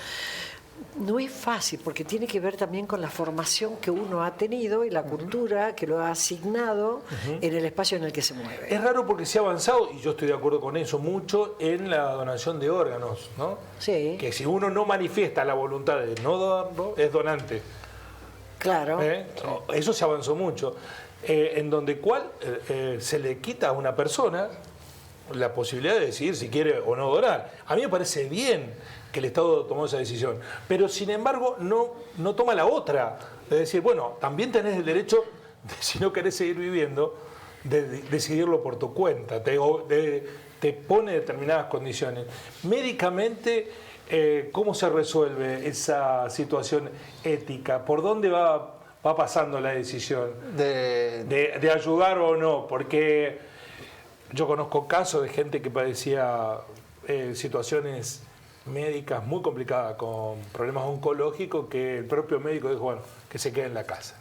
No es fácil porque tiene que ver también con la formación que uno ha tenido y la cultura que lo ha asignado en el espacio en el que se mueve. Es raro porque se ha avanzado, y yo estoy de acuerdo con eso, mucho en la donación de órganos, ¿no? Sí. Que si uno no manifiesta la voluntad de no donarlo, es donante. Claro. Eso se avanzó mucho. En donde se le quita a una persona la posibilidad de decidir si quiere o no donar. A mí me parece bien que el Estado tomó esa decisión, pero sin embargo no toma la otra, de decir, bueno, también tenés el derecho, si no querés seguir viviendo, de decidirlo por tu cuenta, te pone determinadas condiciones. Médicamente, ¿cómo se resuelve esa situación ética? ¿Por dónde va pasando la decisión de ayudar o no? Porque yo conozco casos de gente que padecía situaciones médicas muy complicadas, con problemas oncológicos, que el propio médico dijo, bueno, que se quede en la casa,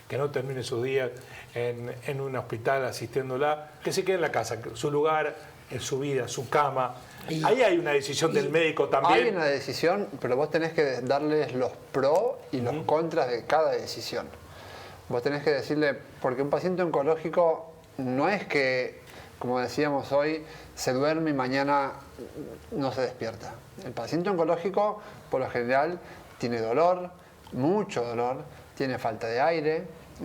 que no termine sus días en un hospital asistiéndola, que se quede en la casa, su lugar, en su vida, su cama. Ahí hay una decisión del médico también. Hay una decisión, pero vos tenés que darles los pros y los contras de cada decisión. Vos tenés que decirle, porque un paciente oncológico no es que, como decíamos hoy, se duerme y mañana no se despierta. El paciente oncológico, por lo general, tiene dolor, mucho dolor, tiene falta de aire,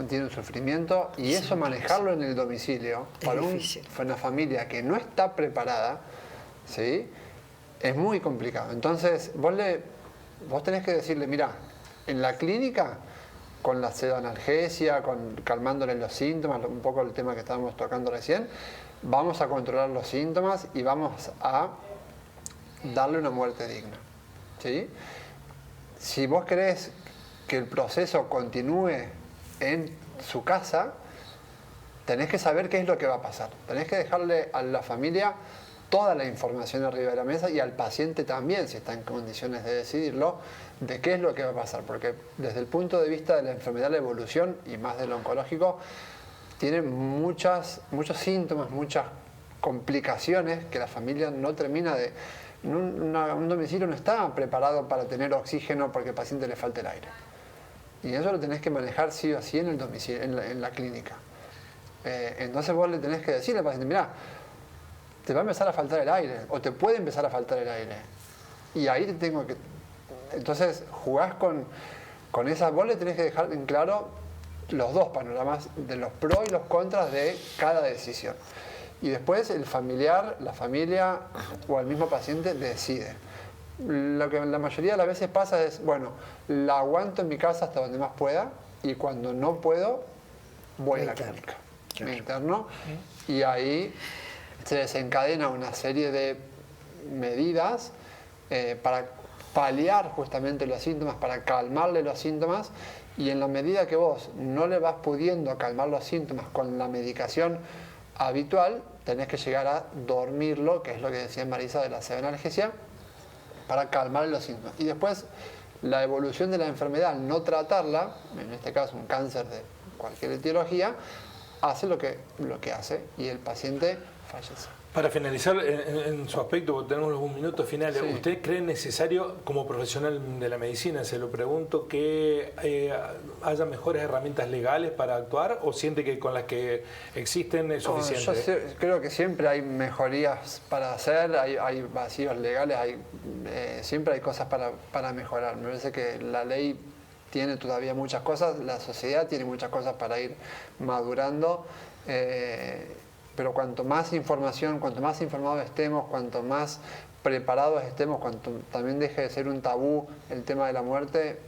tiene un sufrimiento, y eso manejarlo en el domicilio para una familia que no está preparada, ¿sí?, es muy complicado. Entonces, vos tenés que decirle, mira, en la clínica, con la pseudoanalgesia, calmándole los síntomas, un poco el tema que estábamos tocando recién, vamos a controlar los síntomas y vamos a darle una muerte digna, ¿sí? Si vos querés que el proceso continúe en su casa, tenés que saber qué es lo que va a pasar. Tenés que dejarle a la familia toda la información arriba de la mesa y al paciente también, si está en condiciones de decidirlo, de qué es lo que va a pasar. Porque desde el punto de vista de la enfermedad, la evolución, y más de lo oncológico, tiene muchos síntomas, muchas complicaciones que la familia no termina de... Un domicilio no está preparado para tener oxígeno porque al paciente le falta el aire. Y eso lo tenés que manejar sí o sí en el domicilio, en la clínica. Entonces vos le tenés que decirle al paciente, mirá, te va a empezar a faltar el aire, o te puede empezar a faltar el aire. Y ahí te tengo que... Entonces jugás con esas... Vos le tenés que dejar en claro los dos panoramas de los pros y los contras de cada decisión. Y después el familiar, la familia o el mismo paciente decide. lo que la mayoría de las veces pasa es, bueno, la aguanto en mi casa hasta donde más pueda y cuando no puedo, voy a la clínica. Me interno y ahí se desencadena una serie de medidas para paliar justamente los síntomas, para calmarle los síntomas, y en la medida que vos no le vas pudiendo calmar los síntomas con la medicación habitual, tenés que llegar a dormirlo, que es lo que decía Marisa de la pseudoanalgesia, para calmar los síntomas. Y después la evolución de la enfermedad, al no tratarla, en este caso un cáncer de cualquier etiología, hace lo que hace y el paciente fallece. Para finalizar, en su aspecto, porque tenemos un minuto final, Sí. ¿usted cree necesario, como profesional de la medicina, se lo pregunto, que haya mejores herramientas legales para actuar o siente que con las que existen es suficiente? Yo creo que siempre hay mejorías para hacer, hay vacíos legales, siempre hay cosas para mejorar. Me parece que la ley tiene todavía muchas cosas, la sociedad tiene muchas cosas para ir madurando. Pero cuanto más información, cuanto más informados estemos, cuanto más preparados estemos, cuanto también deje de ser un tabú el tema de la muerte,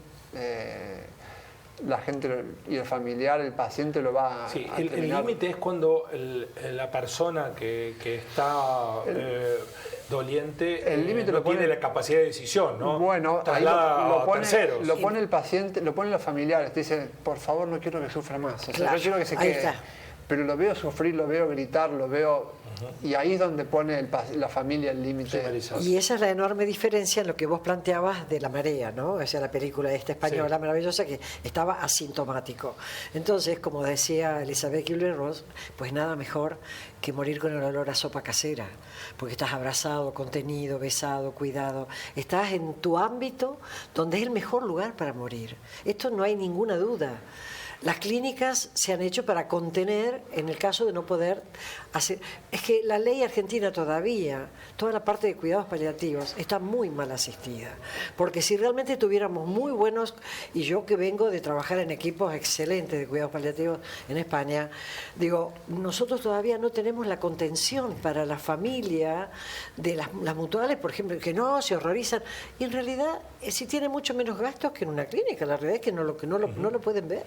la gente y el familiar, el paciente lo va a el límite es cuando la persona que está doliente el límite no lo pone, tiene la capacidad de decisión, ¿no? Bueno, ahí lo pone, terceros. Lo pone el paciente, lo ponen los familiares, te dicen, por favor, no quiero que sufra más, o sea, Claro, yo quiero que se ahí quede. está. Pero lo veo sufrir, lo veo gritar, lo veo... Y ahí es donde pone la familia el límite. Y esa es la enorme diferencia en lo que vos planteabas de La Marea, ¿no? O sea, la película esta española maravillosa que estaba asintomático. Entonces, como decía Elizabeth Kübler-Ross, pues nada mejor que morir con el olor a sopa casera, porque estás abrazado, contenido, besado, cuidado. Estás en tu ámbito donde es el mejor lugar para morir. Esto no hay ninguna duda. Las clínicas se han hecho para contener en el caso de no poder hacer... Es que la ley argentina todavía, toda la parte de cuidados paliativos, está muy mal asistida. Porque si realmente tuviéramos muy buenos, y yo que vengo de trabajar en equipos excelentes de cuidados paliativos en España, digo, nosotros todavía no tenemos la contención para la familia de las mutuales, por ejemplo, que no se horrorizan. Y en realidad, sí tiene mucho menos gastos que en una clínica. La realidad es que no lo pueden ver.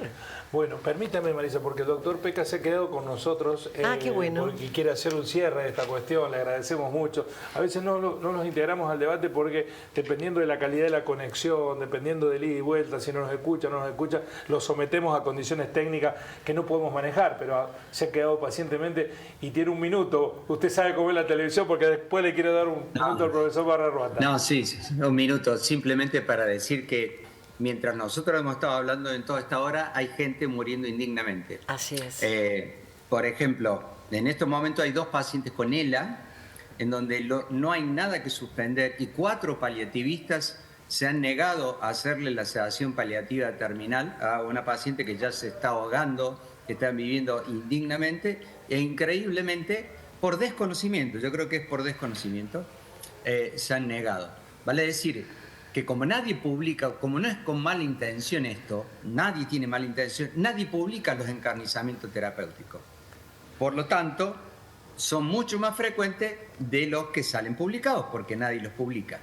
Bueno, permítame, Marisa, porque el doctor Peca se ha quedado con nosotros qué bueno. y quiere hacer un cierre de esta cuestión, le agradecemos mucho. A veces no nos integramos al debate porque dependiendo de la calidad de la conexión, dependiendo del ida y vuelta, si no nos escucha o no nos escucha, lo sometemos a condiciones técnicas que no podemos manejar, pero se ha quedado pacientemente y tiene un minuto. Usted sabe cómo es la televisión porque después le quiero dar un minuto al profesor Barra-Ruanda. No, sí, un minuto, simplemente para decir que mientras nosotros hemos estado hablando en toda esta hora, hay gente muriendo indignamente. Así es. Por ejemplo, en estos momentos hay 2 pacientes con ELA, en donde no hay nada que suspender, y 4 paliativistas se han negado a hacerle la sedación paliativa terminal a una paciente que ya se está ahogando, que está viviendo indignamente, e increíblemente, por desconocimiento, yo creo que es por desconocimiento, se han negado. Vale decir que como nadie publica, como no es con mala intención esto, nadie tiene mala intención, nadie publica los encarnizamientos terapéuticos. Por lo tanto, son mucho más frecuentes de los que salen publicados, porque nadie los publica.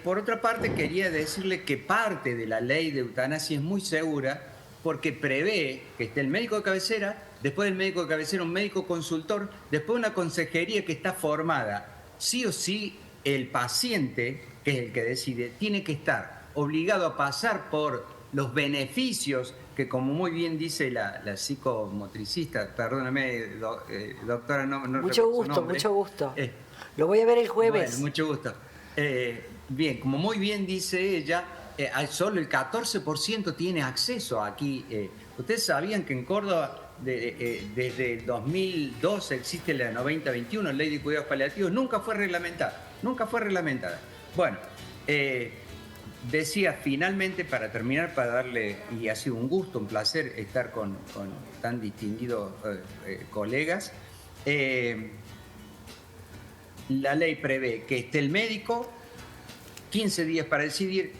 Por otra parte, quería decirle que parte de la ley de eutanasia es muy segura, porque prevé que esté el médico de cabecera, después del médico de cabecera un médico consultor, después una consejería que está formada. Sí o sí, el paciente, que es el que decide, tiene que estar obligado a pasar por los beneficios que, como muy bien dice la psicomotricista, perdóname, doctora, no mucho gusto, mucho gusto. Lo voy a ver el jueves. Bueno, mucho gusto. Bien, como muy bien dice ella, solo el 14% tiene acceso aquí. Ustedes sabían que en Córdoba desde el 2002 existe la 9021, Ley de Cuidados Paliativos, nunca fue reglamentada. Bueno, decía finalmente, para terminar, para darle, y ha sido un gusto, un placer estar con tan distinguidos colegas, la ley prevé que esté el médico, 15 días para decidir,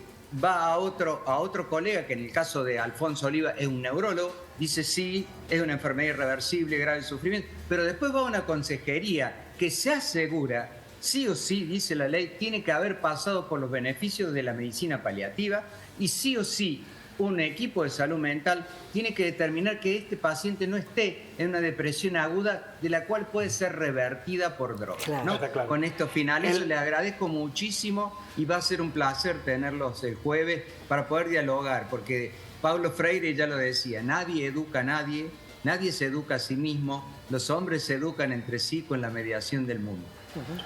va a otro colega, que en el caso de Alfonso Oliva es un neurólogo, dice sí, es una enfermedad irreversible, grave sufrimiento, pero después va a una consejería que se asegura sí o sí, dice la ley, tiene que haber pasado por los beneficios de la medicina paliativa y sí o sí un equipo de salud mental tiene que determinar que este paciente no esté en una depresión aguda de la cual puede ser revertida por drogas. Claro. ¿No? Está claro. Con estos finales les agradezco muchísimo y va a ser un placer tenerlos el jueves para poder dialogar, porque Paulo Freire ya lo decía, nadie educa a nadie, nadie se educa a sí mismo, los hombres se educan entre sí con la mediación del mundo.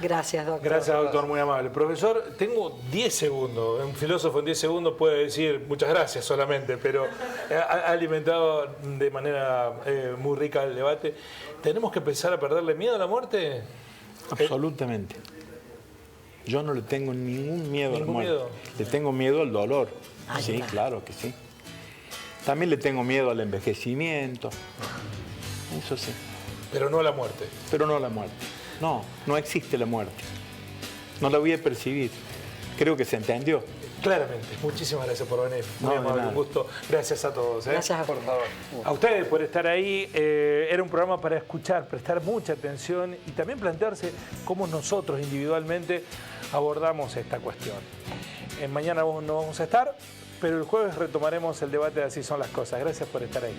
Gracias, doctor. Gracias, doctor, muy amable. Profesor, tengo 10 segundos. Un filósofo en 10 segundos puede decir muchas gracias solamente, pero ha alimentado de manera muy rica el debate. ¿Tenemos que empezar a perderle miedo a la muerte? Absolutamente. Yo no le tengo ningún miedo a la ¿Ningún muerte. miedo? Le tengo miedo al dolor. Ah, Sí, ya. claro que sí. También le tengo miedo al envejecimiento. Eso sí. Pero no a la muerte. Pero no a la muerte. No, no existe la muerte. No la voy a percibir. Creo que se entendió. Claramente. Muchísimas gracias por venir. Muy No, de amable, nada. un gusto. Gracias a todos. Gracias a Por favor. A ustedes por estar ahí. Era un programa para escuchar, prestar mucha atención y también plantearse cómo nosotros individualmente abordamos esta cuestión. Mañana no vamos a estar, pero el jueves retomaremos el debate de Así son las cosas. Gracias por estar ahí.